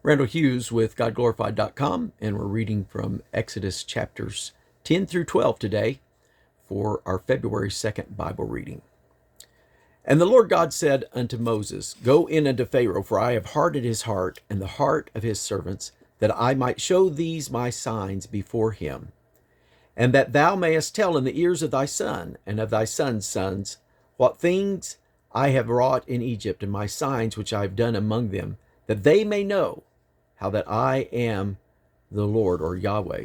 Randall Hughes with GodGlorified.com, and we're reading from Exodus chapters 10 through 12 today for our February 2nd Bible reading. And the Lord God said unto Moses, Go in unto Pharaoh, for I have hardened his heart and the heart of his servants, that I might show these my signs before him, and that thou mayest tell in the ears of thy son and of thy son's sons what things I have wrought in Egypt, and my signs which I have done among them, that they may know how that I am the Lord, or Yahweh.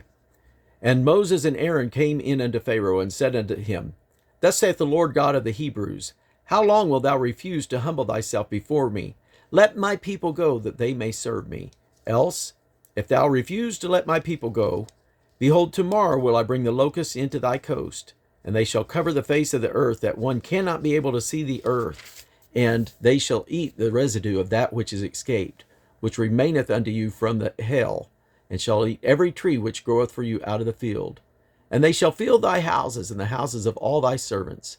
And Moses and Aaron came in unto Pharaoh, and said unto him, Thus saith the Lord God of the Hebrews, How long wilt thou refuse to humble thyself before me? Let my people go, that they may serve me. Else, if thou refuse to let my people go, behold, tomorrow will I bring the locusts into thy coast, and they shall cover the face of the earth, that one cannot be able to see the earth, and they shall eat the residue of that which is escaped, which remaineth unto you from the hell, and shall eat every tree which groweth for you out of the field. And they shall fill thy houses, and the houses of all thy servants,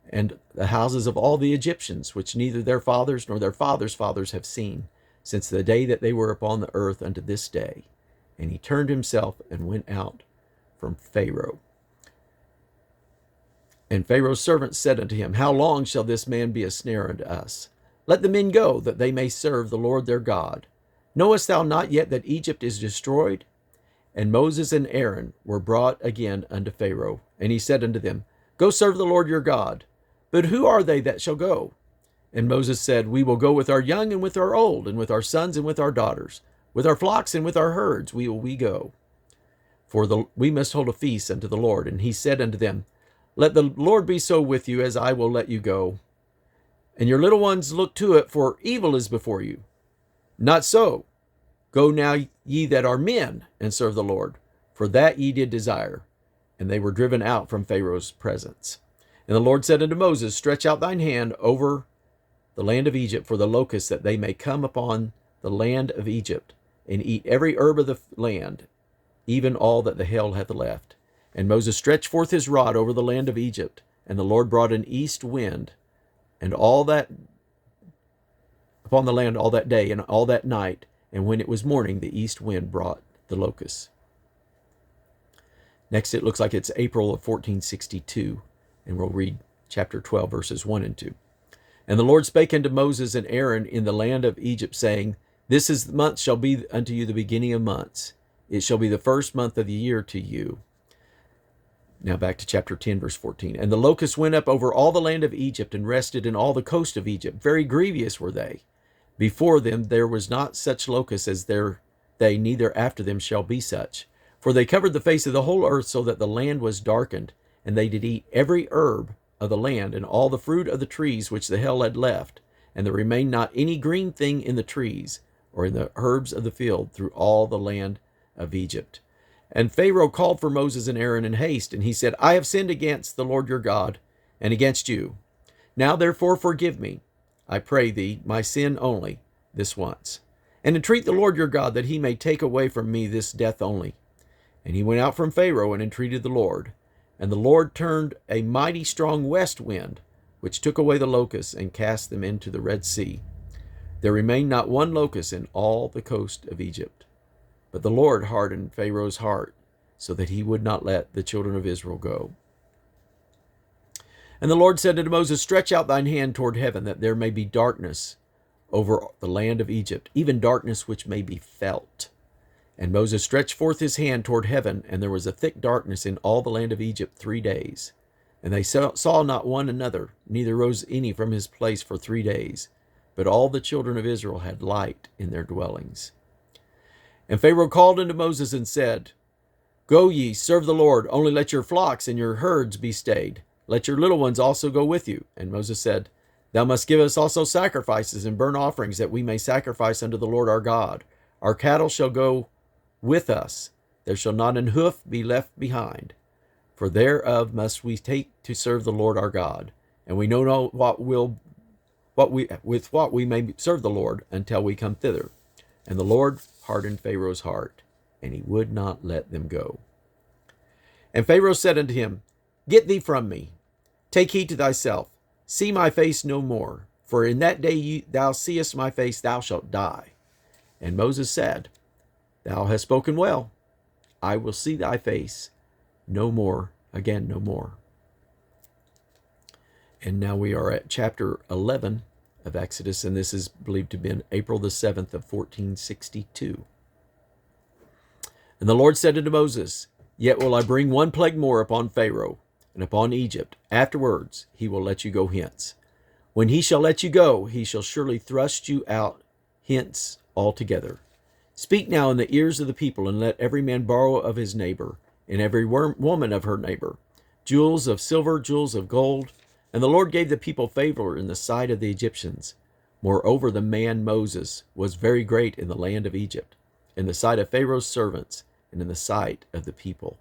and the houses of all the Egyptians, which neither their fathers nor their fathers' fathers have seen, since the day that they were upon the earth unto this day. And he turned himself and went out from Pharaoh. And Pharaoh's servants said unto him, How long shall this man be a snare unto us? Let the men go, that they may serve the Lord their God. Knowest thou not yet that Egypt is destroyed? And Moses and Aaron were brought again unto Pharaoh. And he said unto them, Go serve the Lord your God. But who are they that shall go? And Moses said, We will go with our young and with our old, and with our sons and with our daughters, with our flocks and with our herds we go. For we must hold a feast unto the Lord. And he said unto them, Let the Lord be so with you, as I will let you go. And your little ones look to it, for evil is before you. Not so. Go now ye that are men, and serve the Lord, for that ye did desire. And they were driven out from Pharaoh's presence. And the Lord said unto Moses, Stretch out thine hand over the land of Egypt for the locusts, that they may come upon the land of Egypt, and eat every herb of the land, even all that the hail hath left. And Moses stretched forth his rod over the land of Egypt, and the Lord brought an east wind, and all that upon the land all that day and all that night. And when it was morning, the east wind brought the locusts. Next, it looks like it's April of 1462, and we'll read chapter 12, verses 1 and 2. And the Lord spake unto Moses and Aaron in the land of Egypt, saying, This is the month shall be unto you the beginning of months. It shall be the first month of the year to you. Now back to chapter 10, verse 14. And the locusts went up over all the land of Egypt, and rested in all the coast of Egypt. Very grievous were they. Before them there was not such locusts as they, neither after them shall be such. For they covered the face of the whole earth, so that the land was darkened. And they did eat every herb of the land, and all the fruit of the trees which the hail had left. And there remained not any green thing in the trees, or in the herbs of the field, through all the land of Egypt. And Pharaoh called for Moses and Aaron in haste, and he said, I have sinned against the Lord your God, and against you. Now therefore forgive me, I pray thee, my sin only, this once. And entreat the Lord your God, that he may take away from me this death only. And he went out from Pharaoh, and entreated the Lord. And the Lord turned a mighty strong west wind, which took away the locusts, and cast them into the Red Sea. There remained not one locust in all the coast of Egypt. But the Lord hardened Pharaoh's heart, so that he would not let the children of Israel go. And the Lord said unto Moses, Stretch out thine hand toward heaven, that there may be darkness over the land of Egypt, even darkness which may be felt. And Moses stretched forth his hand toward heaven, and there was a thick darkness in all the land of Egypt 3 days. And they saw not one another, neither rose any from his place for 3 days. But all the children of Israel had light in their dwellings. And Pharaoh called unto Moses and said, Go ye, serve the Lord, only let your flocks and your herds be stayed. Let your little ones also go with you. And Moses said, Thou must give us also sacrifices and burnt offerings, that we may sacrifice unto the Lord our God. Our cattle shall go with us. There shall not an hoof be left behind. For thereof must we take to serve the Lord our God. And we know not with what we may serve the Lord until we come thither. And the Lord hardened Pharaoh's heart, and he would not let them go. And Pharaoh said unto him, Get thee from me. Take heed to thyself. See my face no more. For in that day thou seest my face, thou shalt die. And Moses said, Thou hast spoken well. I will see thy face no more, again no more. And now we are at chapter 11 of Exodus, and this is believed to have been April the 7th of 1462. And the Lord said unto Moses, Yet will I bring one plague more upon Pharaoh and upon Egypt. Afterwards he will let you go hence. When he shall let you go, he shall surely thrust you out hence altogether. Speak now in the ears of the people, and let every man borrow of his neighbor, and every woman of her neighbor, jewels of silver, jewels of gold. And the Lord gave the people favor in the sight of the Egyptians. Moreover, the man Moses was very great in the land of Egypt, in the sight of Pharaoh's servants, and in the sight of the people.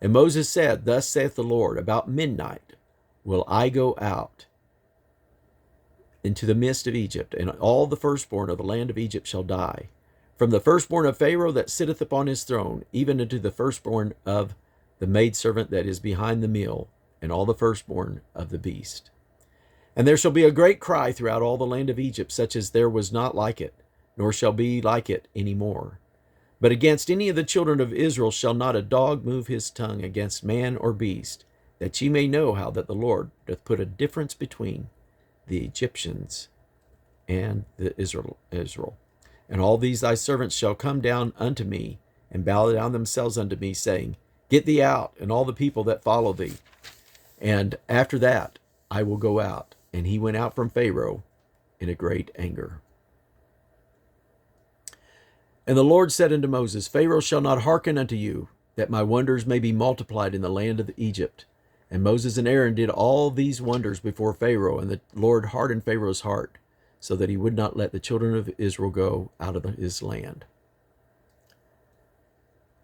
And Moses said, Thus saith the Lord, About midnight will I go out into the midst of Egypt, and all the firstborn of the land of Egypt shall die, from the firstborn of Pharaoh that sitteth upon his throne, even unto the firstborn of the maidservant that is behind the mill, and all the firstborn of the beast. And there shall be a great cry throughout all the land of Egypt, such as there was not like it, nor shall be like it any more. But against any of the children of Israel shall not a dog move his tongue against man or beast, that ye may know how that the Lord doth put a difference between the Egyptians and the Israel. And all these thy servants shall come down unto me, and bow down themselves unto me, saying, Get thee out, and all the people that follow thee. And after that I will go out. And he went out from Pharaoh in a great anger. And the Lord said unto Moses, Pharaoh shall not hearken unto you, that my wonders may be multiplied in the land of Egypt. And Moses and Aaron did all these wonders before Pharaoh, and the Lord hardened Pharaoh's heart, so that he would not let the children of Israel go out of his land.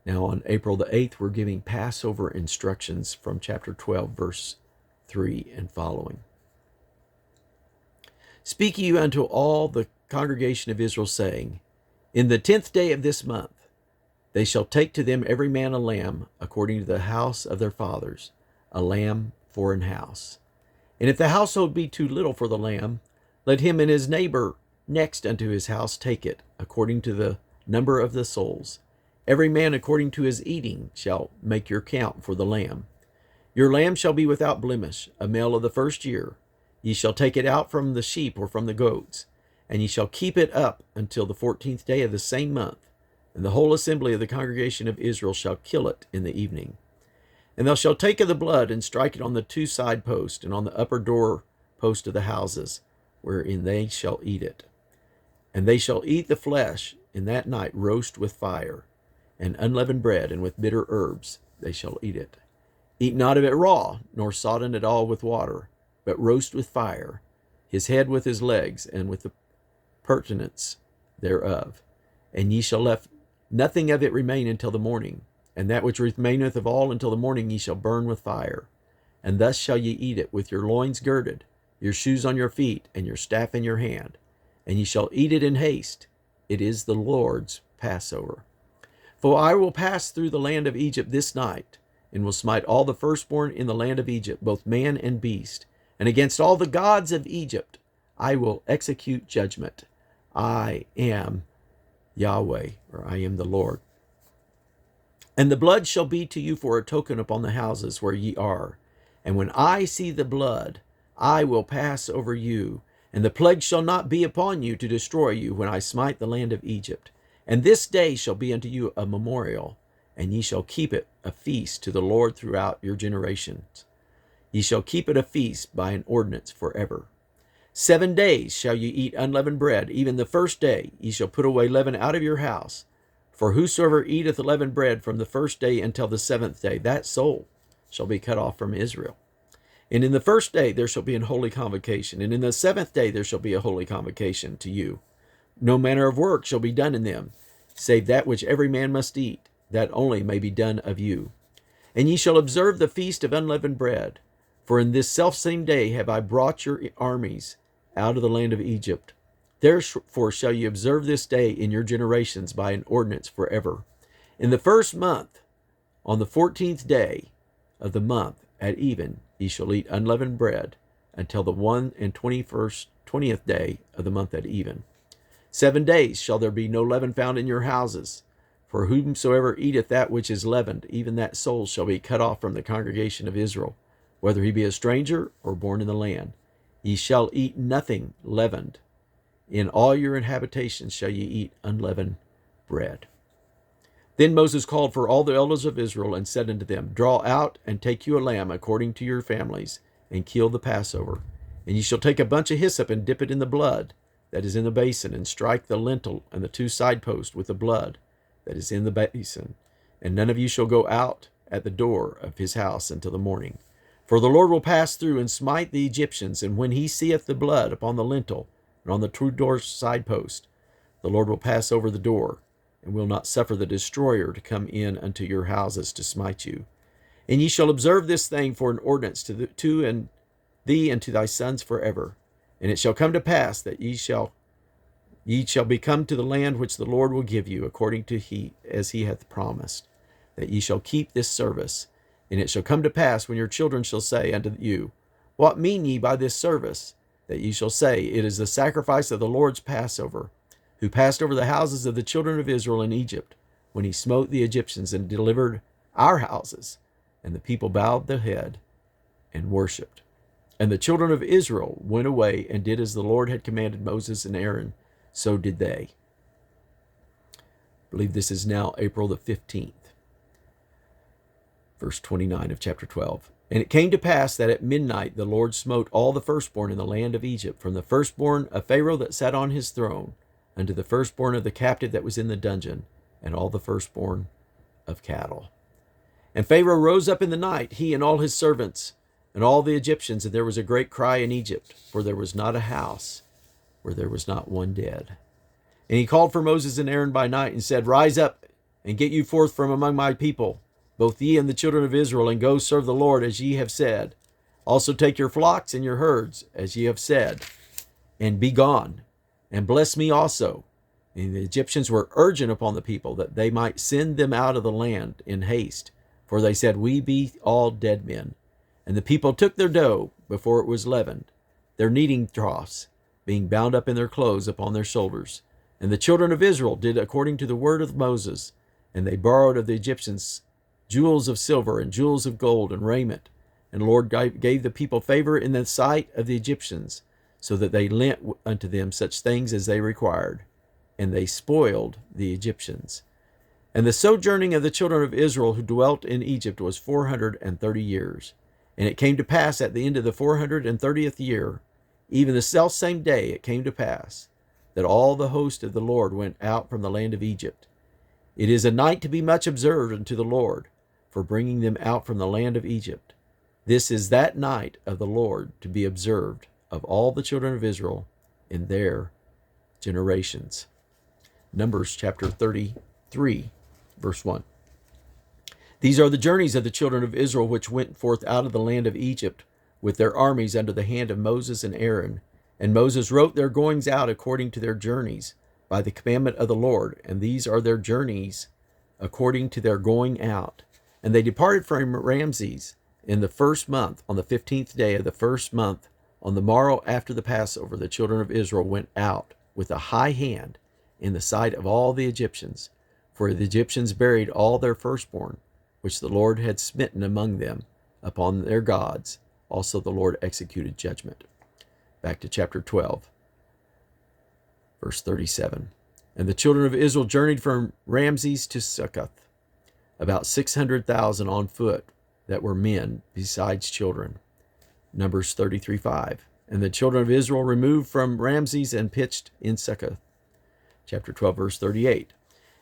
Now on April the 8th, we're giving Passover instructions from chapter 12, verse 3 and following. Speak ye unto all the congregation of Israel, saying, In the 10th day of this month they shall take to them every man a lamb, according to the house of their fathers, a lamb for an house. And if the household be too little for the lamb, let him and his neighbor next unto his house take it, according to the number of the souls. Every man according to his eating shall make your count for the lamb. Your lamb shall be without blemish, a male of the first year. Ye shall take it out from the sheep or from the goats, and ye shall keep it up until the 14th day of the same month. And the whole assembly of the congregation of Israel shall kill it in the evening. And thou shalt take of the blood, and strike it on the two side posts, and on the upper door post of the houses, wherein they shall eat it. And they shall eat the flesh in that night roast with fire, and unleavened bread, and with bitter herbs they shall eat it. Eat not of it raw, nor sodden at all with water, but roast with fire, his head with his legs, and with the purtenance thereof. And ye shall let nothing of it remain until the morning. And that which remaineth of all until the morning ye shall burn with fire. And thus shall ye eat it, with your loins girded, your shoes on your feet, and your staff in your hand. And ye shall eat it in haste. It is the Lord's Passover. For I will pass through the land of Egypt this night, and will smite all the firstborn in the land of Egypt, both man and beast. And against all the gods of Egypt I will execute judgment. I am Yahweh, or I am the Lord. And the blood shall be to you for a token upon the houses where ye are. And when I see the blood, I will pass over you, and the plague shall not be upon you to destroy you when I smite the land of Egypt. And this day shall be unto you a memorial, and ye shall keep it a feast to the Lord throughout your generations. Ye shall keep it a feast by an ordinance forever. 7 days shall ye eat unleavened bread. Even the first day ye shall put away leaven out of your house. For whosoever eateth leavened bread from the first day until the 7th day, that soul shall be cut off from Israel. And in the first day there shall be an holy convocation, and in the 7th day there shall be a holy convocation to you. No manner of work shall be done in them, save that which every man must eat, that only may be done of you. And ye shall observe the feast of unleavened bread. For in this selfsame day have I brought your armies out of the land of Egypt. Therefore shall ye observe this day in your generations by an ordinance forever. In the first month, on the 14th day of the month at even, ye shall eat unleavened bread until the 21st, 20th day of the month at even. 7 days shall there be no leaven found in your houses. For whomsoever eateth that which is leavened, even that soul shall be cut off from the congregation of Israel, whether he be a stranger or born in the land. Ye shall eat nothing leavened. In all your habitations shall ye eat unleavened bread. Then Moses called for all the elders of Israel and said unto them, Draw out and take you a lamb according to your families, and kill the Passover. And ye shall take a bunch of hyssop and dip it in the blood that is in the basin, and strike the lintel and the 2 side posts with the blood that is in the basin. And none of you shall go out at the door of his house until the morning. For the Lord will pass through and smite the Egyptians, and when he seeth the blood upon the lintel and on the 2 door side post, the Lord will pass over the door, and will not suffer the destroyer to come in unto your houses to smite you. And ye shall observe this thing for an ordinance to thee and to thy sons forever. And it shall come to pass that ye shall become to the land which the Lord will give you, according to as he hath promised, that ye shall keep this service. And it shall come to pass, when your children shall say unto you, What mean ye by this service? That ye shall say, It is the sacrifice of the Lord's Passover, who passed over the houses of the children of Israel in Egypt, when he smote the Egyptians and delivered our houses. And the people bowed their head and worshipped. And the children of Israel went away and did as the Lord had commanded Moses and Aaron, so did they. I believe this is now April the 15th. Verse 29 of chapter 12. And it came to pass that at midnight the Lord smote all the firstborn in the land of Egypt, from the firstborn of Pharaoh that sat on his throne, unto the firstborn of the captive that was in the dungeon, and all the firstborn of cattle. And Pharaoh rose up in the night, he and all his servants, and all the Egyptians, and there was a great cry in Egypt, for there was not a house where there was not one dead. And he called for Moses and Aaron by night, and said, Rise up, and get you forth from among my people, both ye and the children of Israel, and go serve the Lord as ye have said. Also take your flocks and your herds, as ye have said, and be gone, and bless me also. And the Egyptians were urgent upon the people, that they might send them out of the land in haste. For they said, We be all dead men. And the people took their dough before it was leavened, their kneading troughs, being bound up in their clothes upon their shoulders. And the children of Israel did according to the word of Moses. And they borrowed of the Egyptians jewels of silver and jewels of gold and raiment. And the Lord gave the people favor in the sight of the Egyptians, so that they lent unto them such things as they required. And they spoiled the Egyptians. And the sojourning of the children of Israel who dwelt in Egypt was 430 years. And it came to pass at the end of the 430th year, even the selfsame day it came to pass, that all the host of the Lord went out from the land of Egypt. It is a night to be much observed unto the Lord, for bringing them out from the land of Egypt. This is that night of the Lord to be observed of all the children of Israel in their generations. Numbers chapter 33, verse 1. These are the journeys of the children of Israel which went forth out of the land of Egypt with their armies under the hand of Moses and Aaron. And Moses wrote their goings out according to their journeys by the commandment of the Lord. And these are their journeys according to their going out. And they departed from Ramses in the first month, on the 15th day of the first month, on the morrow after the Passover. The children of Israel went out with a high hand in the sight of all the Egyptians. For the Egyptians buried all their firstborn, which the Lord had smitten among them, upon their gods. Also the Lord executed judgment. Back to chapter 12, verse 37. And the children of Israel journeyed from Ramses to Succoth, about 600,000 on foot that were men, besides children. Numbers 33:5. And the children of Israel removed from Ramses and pitched in Succoth. Chapter 12, verse 38.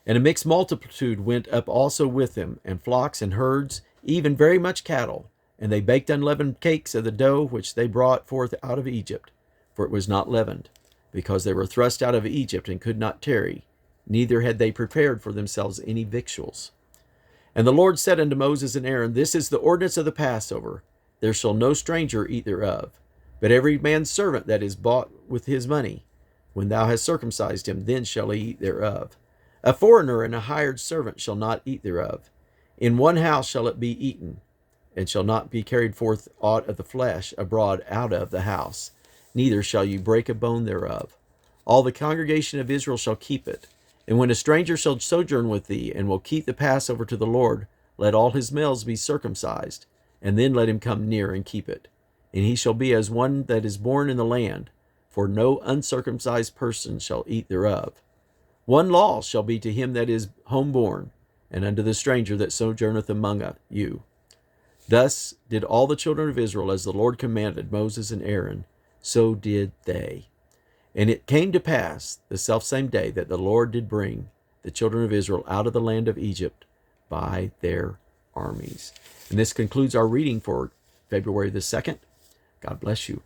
And a mixed multitude went up also with them, and flocks and herds, even very much cattle. And they baked unleavened cakes of the dough which they brought forth out of Egypt, for it was not leavened, because they were thrust out of Egypt and could not tarry, neither had they prepared for themselves any victuals. And the Lord said unto Moses and Aaron, This is the ordinance of the Passover. There shall no stranger eat thereof, but every man's servant that is bought with his money. When thou hast circumcised him, then shall he eat thereof. A foreigner and a hired servant shall not eat thereof. In one house shall it be eaten, and shall not be carried forth aught of the flesh abroad out of the house. Neither shall you break a bone thereof. All the congregation of Israel shall keep it. And when a stranger shall sojourn with thee, and will keep the Passover to the Lord, let all his males be circumcised, and then let him come near and keep it. And he shall be as one that is born in the land, for no uncircumcised person shall eat thereof. One law shall be to him that is homeborn, and unto the stranger that sojourneth among you. Thus did all the children of Israel, as the Lord commanded Moses and Aaron, so did they. And it came to pass the selfsame day that the Lord did bring the children of Israel out of the land of Egypt by their armies. And this concludes our reading for February the 2nd. God bless you.